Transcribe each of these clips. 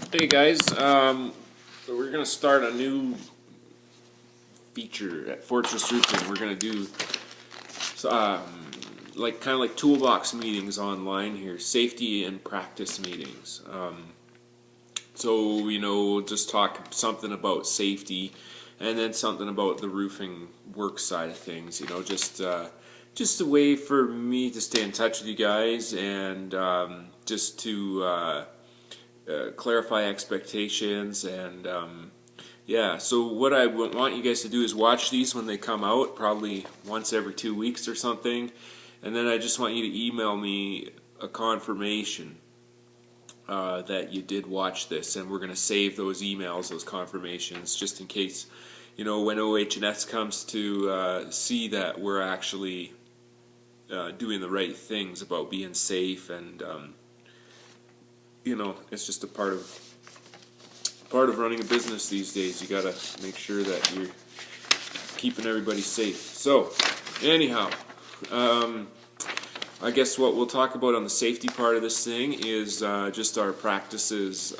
Hey guys, so we're gonna start a new feature at Fortress Roofing. We're gonna do like kind of like toolbox meetings online here, safety and practice meetings. So just talk something about safety, and then something about the roofing work side of things. Just a way for me to stay in touch with you guys and just to clarify expectations and yeah. So what I want you guys to do is watch these when they come out, probably once every 2 weeks or something, and then I just want you to email me a confirmation that you did watch this, and we're going to save those emails, those confirmations, just in case, when OH&S comes to see that we're actually doing the right things about being safe, and it's just a part of running a business these days. You got to make sure that you're keeping everybody safe. So, anyhow, I guess what we'll talk about on the safety part of this thing is just our practices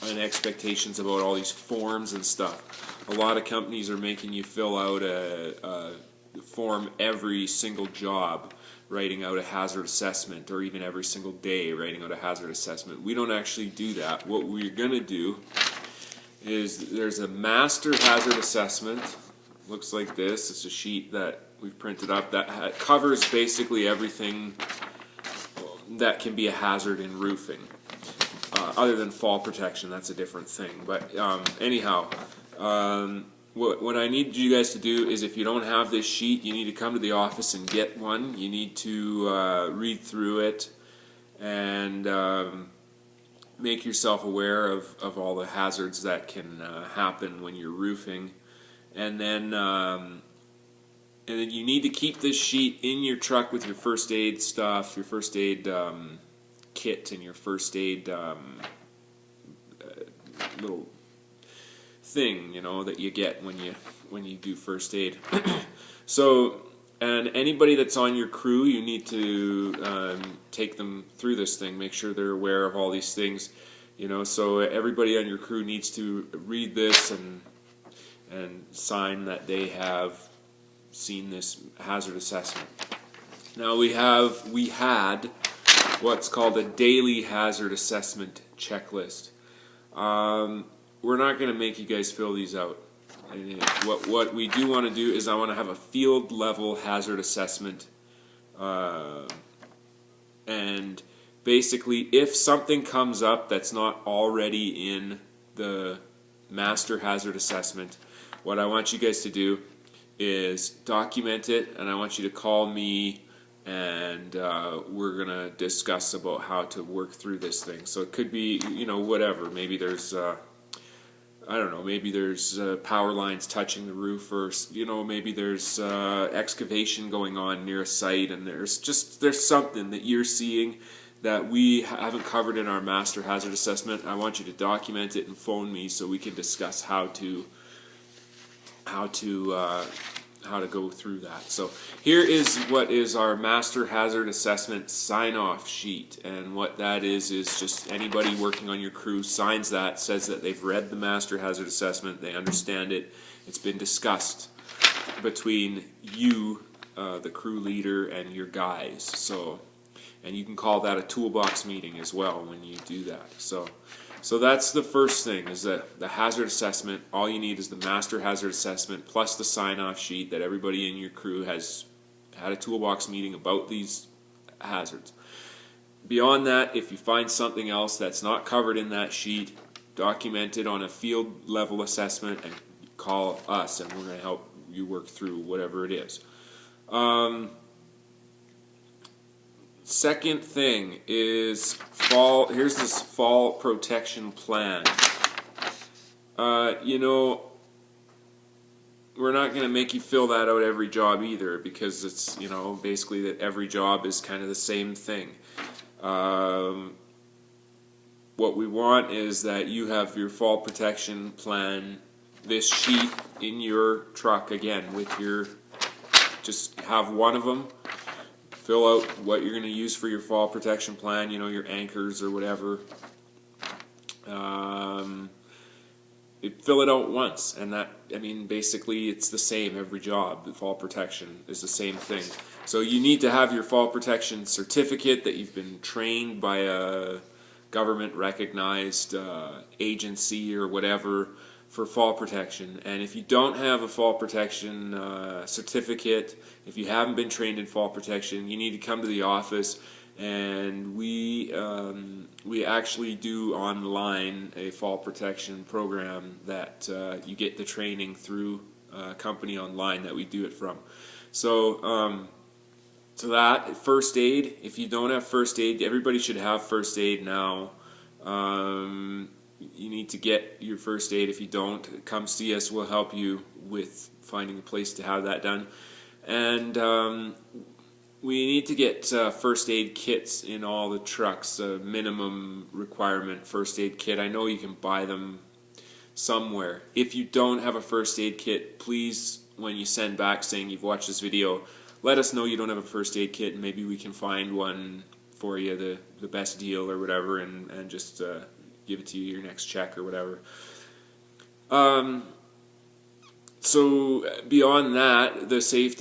and expectations about all these forms and stuff. A lot of companies are making you fill out a form every single job, writing out a hazard assessment, or even every single day writing out a hazard assessment. We don't actually do that. What we're going to do is there's a master hazard assessment. Looks like this. It's a sheet that we've printed up that covers basically everything that can be a hazard in roofing. Other than fall protection, that's a different thing. But anyhow, what I need you guys to do is, if you don't have this sheet, you need to come to the office and get one. You need to read through it and make yourself aware of all the hazards that can happen when you're roofing. And then you need to keep this sheet in your truck with your first aid stuff, your first aid kit, and your first aid little thing, that you get when you do first aid. So, and anybody that's on your crew, you need to take them through this thing. Make sure they're aware of all these things. So everybody on your crew needs to read this and sign that they have seen this hazard assessment. Now we had what's called a daily hazard assessment checklist. We're not going to make you guys fill these out. What we do want to do is I want to have a field level hazard assessment, and basically if something comes up that's not already in the master hazard assessment, what I want you guys to do is document it, and I want you to call me, and we're going to discuss about how to work through this thing. So it could be, whatever. Maybe there's, I don't know, maybe there's power lines touching the roof, or, maybe there's excavation going on near a site, and there's something that you're seeing that we haven't covered in our master hazard assessment. I want you to document it and phone me so we can discuss how to go through that. So here is what is our master hazard assessment sign-off sheet, and what that is just anybody working on your crew signs that, says that they've read the master hazard assessment, they understand it, it's been discussed between you, the crew leader, and your guys. So, and you can call that a toolbox meeting as well when you do that. So that's the first thing, is that the hazard assessment. All you need is the master hazard assessment plus the sign-off sheet that everybody in your crew has had a toolbox meeting about these hazards. Beyond that, if you find something else that's not covered in that sheet, document it on a field level assessment and call us, and we're going to help you work through whatever it is. Second thing is here's this fall protection plan. We're not going to make you fill that out every job either, because it's, basically that every job is kind of the same thing. What we want is that you have your fall protection plan, this sheet in your truck again just have one of them. Fill out what you're going to use for your fall protection plan, your anchors or whatever. Fill it out once, and that, I mean, basically it's the same every job. The fall protection is the same thing. So you need to have your fall protection certificate that you've been trained by a government recognized agency or whatever for fall protection. And if you don't have a fall protection certificate, if you haven't been trained in fall protection, you need to come to the office. And we actually do online a fall protection program that you get the training through a company online that we do it from. So so that first aid, if you don't have first aid, everybody should have first aid now. You need to get your first aid. If you don't, come see us. We'll help you with finding a place to have that done. And we need to get first aid kits in all the trucks, a minimum requirement first aid kit. I know you can buy them somewhere. If you don't have a first aid kit, please, when you send back saying you've watched this video, let us know you don't have a first aid kit, and maybe we can find one for you, the best deal or whatever, and just give it to you your next check or whatever. So beyond that,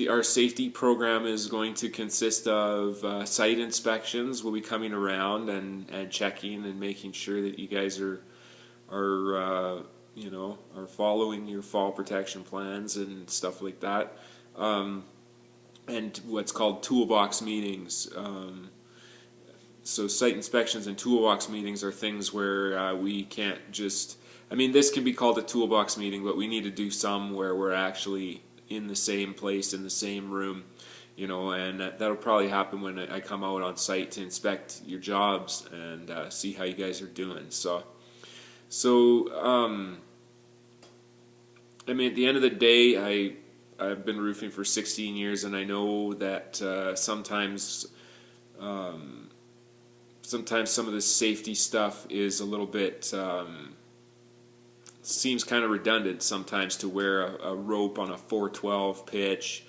our safety program is going to consist of site inspections. We'll be coming around and checking and making sure that you guys are following your fall protection plans and stuff like that. And what's called toolbox meetings. So site inspections and toolbox meetings are things where we can't just, I mean, this can be called a toolbox meeting, but we need to do some where we're actually in the same place, in the same room, and that'll probably happen when I come out on site to inspect your jobs and see how you guys are doing. So I mean, at the end of the day, I've been roofing for 16 years, and I know that sometimes some of this safety stuff is a little bit seems kind of redundant sometimes, to wear a rope on a 412 pitch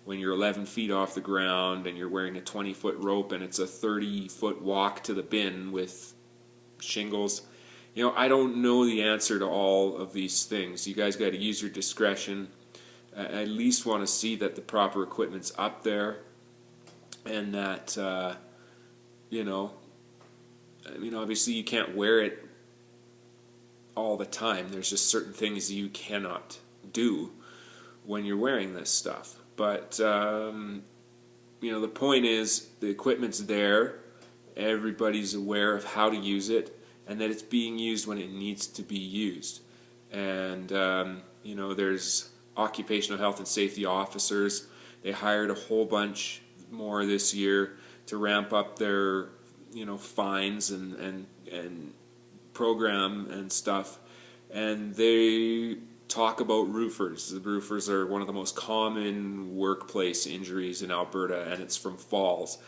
when you're 11 feet off the ground and you're wearing a 20-foot rope and it's a 30-foot walk to the bin with shingles. I don't know the answer to all of these things. You guys got to use your discretion. I at least want to see that the proper equipment's up there, and that I mean, obviously you can't wear it all the time. There's just certain things you cannot do when you're wearing this stuff. But the point is, the equipment's there, everybody's aware of how to use it, and that it's being used when it needs to be used. And there's occupational health and safety officers. They hired a whole bunch more this year to ramp up their fines and program and stuff, and they talk about roofers. The roofers are one of the most common workplace injuries in Alberta, and it's from falls.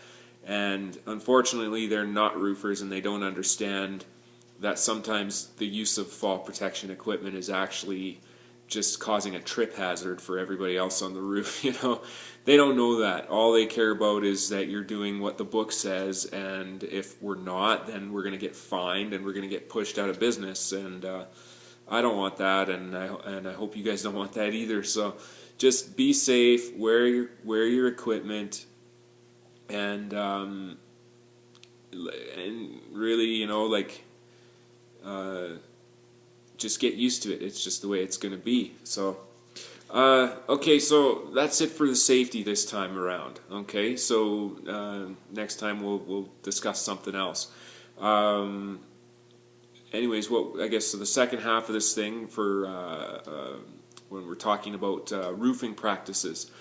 And unfortunately, they're not roofers, and they don't understand that sometimes the use of fall protection equipment is actually just causing a trip hazard for everybody else on the roof. They don't know that. All they care about is that you're doing what the book says, and if we're not, then we're going to get fined and we're going to get pushed out of business. And I don't want that, and I hope you guys don't want that either. So just be safe, wear your equipment, and really, just get used to it. It's just the way it's going to be. So, okay, so that's it for the safety this time around. Okay, so next time we'll discuss something else. Anyways, I guess so the second half of this thing for when we're talking about roofing practices,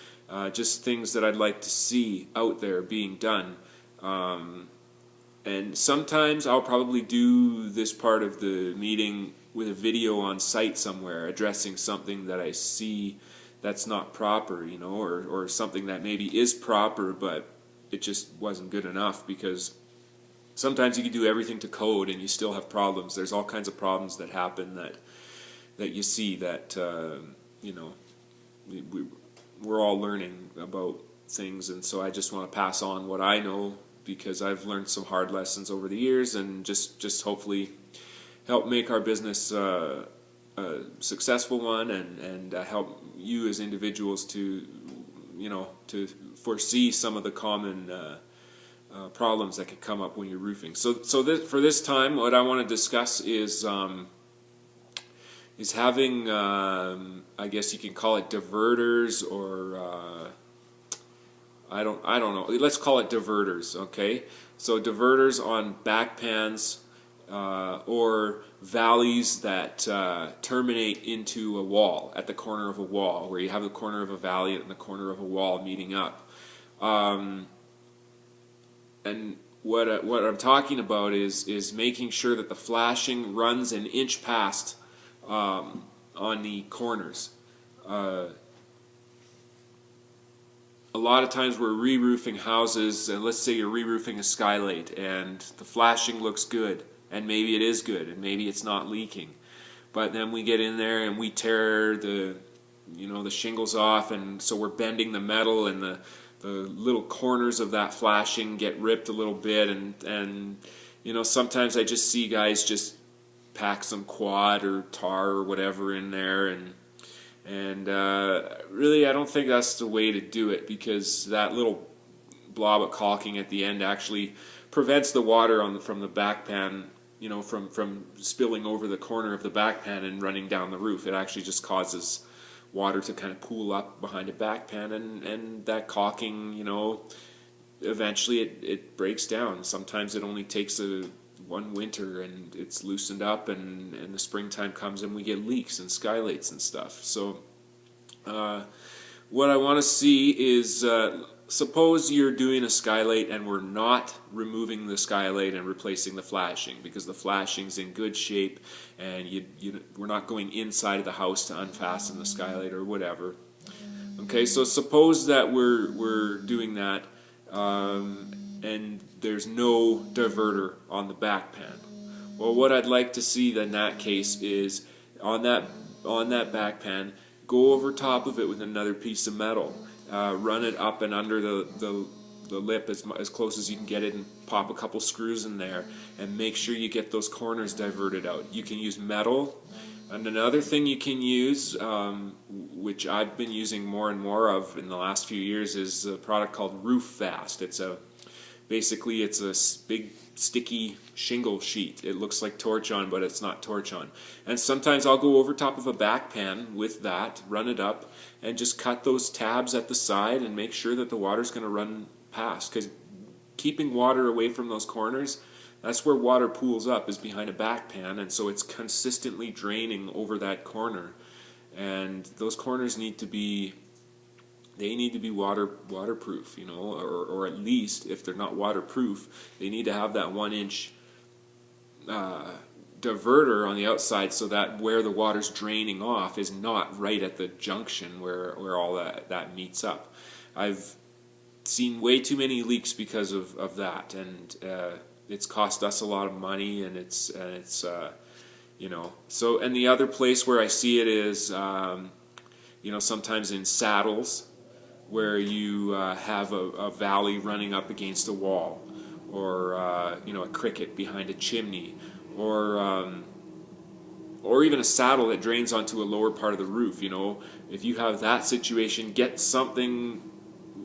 just things that I'd like to see out there being done. And sometimes I'll probably do this part of the meeting with a video on site somewhere addressing something that I see that's not proper, or something that maybe is proper but it just wasn't good enough, because sometimes you can do everything to code and you still have problems. There's all kinds of problems that happen that you see that we're all learning about things, and so I just want to pass on what I know, because I've learned some hard lessons over the years, and just hopefully help make our business a successful one, and help you as individuals to, to foresee some of the common problems that could come up when you're roofing. So for this time, what I want to discuss is having, I guess you can call it diverters, or I don't know. Let's call it diverters, okay? So diverters on back pans, or valleys that terminate into a wall, at the corner of a wall, where you have the corner of a valley and the corner of a wall meeting up. And what I'm talking about is making sure that the flashing runs an inch past on the corners. A lot of times we're re-roofing houses, and let's say you're re-roofing a skylight, and the flashing looks good, and maybe it is good, and maybe it's not leaking. But then we get in there and we tear the shingles off, and so we're bending the metal, and the little corners of that flashing get ripped a little bit, and sometimes I just see guys just pack some quad or tar or whatever in there, and really I don't think that's the way to do it, because that little blob of caulking at the end actually prevents the water from the back pan, from spilling over the corner of the back pan and running down the roof. It actually just causes water to kind of pool up behind a back pan, and that caulking, eventually it breaks down. Sometimes it only takes one winter and it's loosened up, and the springtime comes and we get leaks and skylights and stuff. So what I want to see is, suppose you're doing a skylight and we're not removing the skylight and replacing the flashing, because the flashing's in good shape, and we're not going inside of the house to unfasten the skylight or whatever. Okay, so suppose that we're doing that, and there's no diverter on the back pan. Well, what I'd like to see in that case is, on that back pan, go over top of it with another piece of metal. Run it up and under the lip as close as you can get it, and pop a couple screws in there, and make sure you get those corners diverted out. You can use metal, and another thing you can use, which I've been using more and more of in the last few years, is a product called Roof Fast. Basically it's a big sticky shingle sheet. It looks like Torch-On, but it's not Torch-On. And sometimes I'll go over top of a back pan with that, run it up, and just cut those tabs at the side and make sure that the water's going to run past. Because keeping water away from those corners, that's where water pools up, is behind a back pan, and so it's consistently draining over that corner. And those corners need to be waterproof, or at least, if they're not waterproof, they need to have that 1-inch diverter on the outside, so that where the water's draining off is not right at the junction where all that meets up. I've seen way too many leaks because of that, and it's cost us a lot of money, and it's so. And the other place where I see it is sometimes in saddles, where you have a valley running up against a wall, or a cricket behind a chimney, or even a saddle that drains onto a lower part of the roof. If you have that situation, get something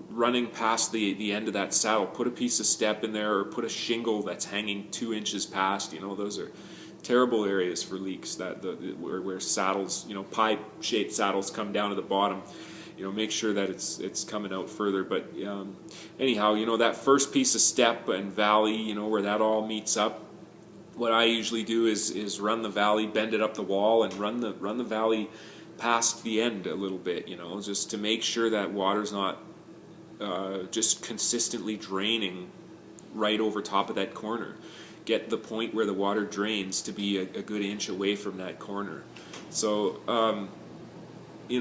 running past the end of that saddle. Put a piece of step in there, or put a shingle that's hanging 2 inches past. Those are terrible areas for leaks, where saddles, pipe-shaped saddles come down to the bottom. Make sure that it's coming out further. But anyhow, that first piece of step and valley, where that all meets up, what I usually do is run the valley, bend it up the wall, and run the valley past the end a little bit, just to make sure that water's not just consistently draining right over top of that corner. Get the point where the water drains to be a good inch away from that corner. So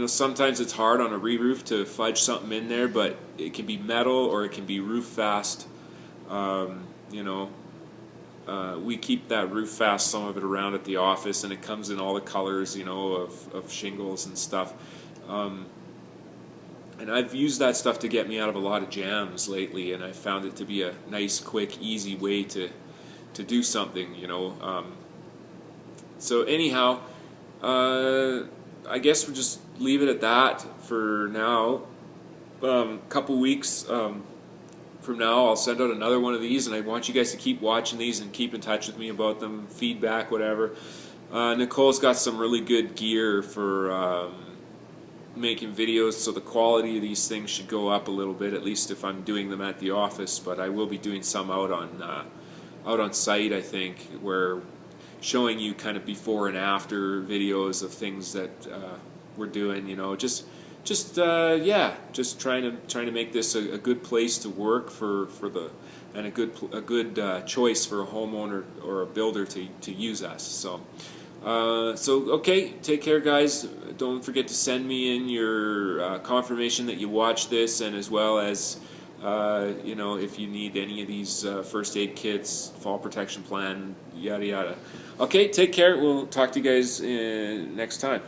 sometimes it's hard on a re-roof to fudge something in there, but it can be metal or it can be Roof Fast. We keep that Roof Fast, some of it, around at the office, and it comes in all the colors, of shingles and stuff. And I've used that stuff to get me out of a lot of jams lately, and I found it to be a nice, quick, easy way to do something, So anyhow, I guess we'll just leave it at that for now. Couple weeks from now, I'll send out another one of these, and I want you guys to keep watching these and keep in touch with me about them, feedback, whatever. Nicole's got some really good gear for making videos, so the quality of these things should go up a little bit, at least if I'm doing them at the office. But I will be doing some out on site, I think, where showing you kind of before and after videos of things that we're doing. You know, just trying to make this a good place to work for and a good choice for a homeowner or a builder to use us. So okay, take care, guys. Don't forget to send me in your confirmation that you watched this, and as well as you know, if you need any of these first aid kits, fall protection plan, yada yada. Okay, take care. We'll talk to you guys next time.